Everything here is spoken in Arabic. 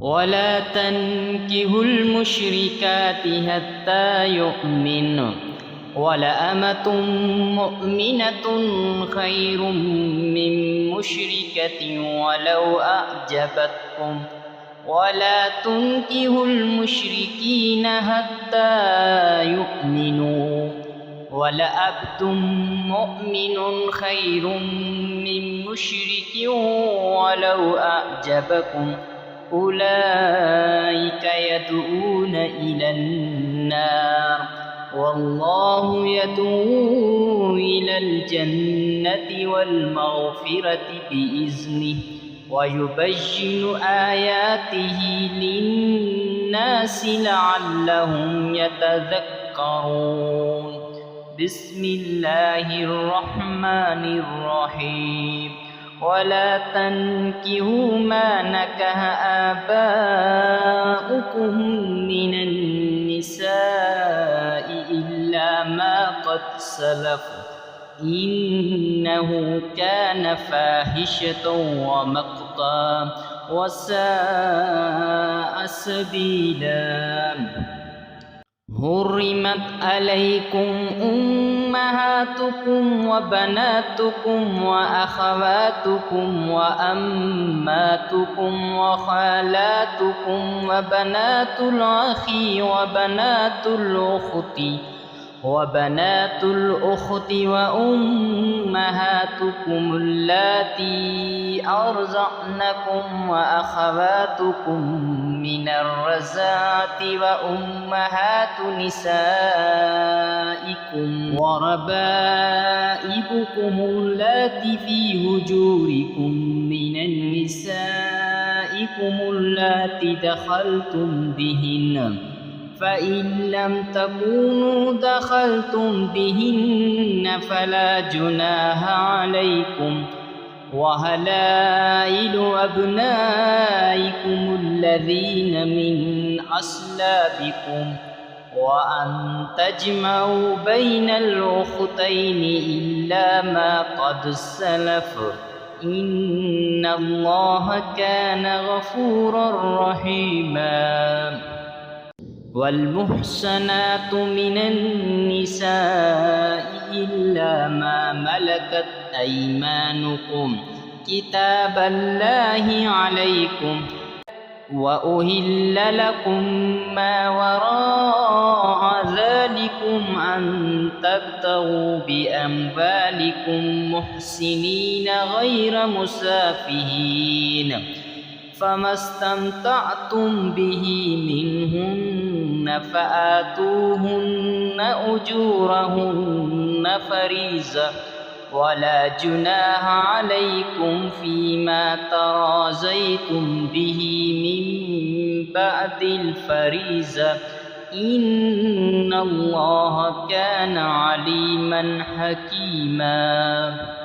ولا تنكحوا المشركات حتى يؤمنوا ولأمة مؤمنة خير من مشركة ولو أعجبتكم ولا تنكحوا المشركين حتى يؤمنوا ولعبد مؤمن خير من مشرك ولو أعجبكم أولئك يدعون إلى النار والله يدعو إلى الجنة والمغفرة بإذنه ويبين آياته للناس لعلهم يتذكرون. بسم الله الرحمن الرحيم. ولا تنكحوا ما نكح آباؤكم من النساء إلا ما قد سلف إنه كان فاحشة ومقتا وساء سبيلا. حرمت عليكم أمهاتكم وبناتكم وأخواتكم وأماتكم وخالاتكم وبنات الأخ وبنات الأخت وأمهاتكم اللاتي أرضعنكم وأخواتكم من الرضاعة وأمهات نسائكم وربائبكم اللاتي في حجوركم من نسائكم اللاتي دخلتم بهن فإن لم تكونوا دخلتم بهن فلا جناح عليكم وحلائل أبنائكم الذين من أصلابكم وأن تجمعوا بين الأختين إلا ما قد سلف إن الله كان غفورا رحيما. والمحصنات من النساء إلا ما ملكت أيمانكم كتاب الله عليكم وأهل لكم ما وراء ذلكم أن تبتغوا بأموالكم محسنين غير مسافهين فما استمتعتم به منهن فآتوهن أجورهن فريضة ولا جناح عليكم فيما تراضيتم به من بعد الفريضة إن الله كان عليما حكيما.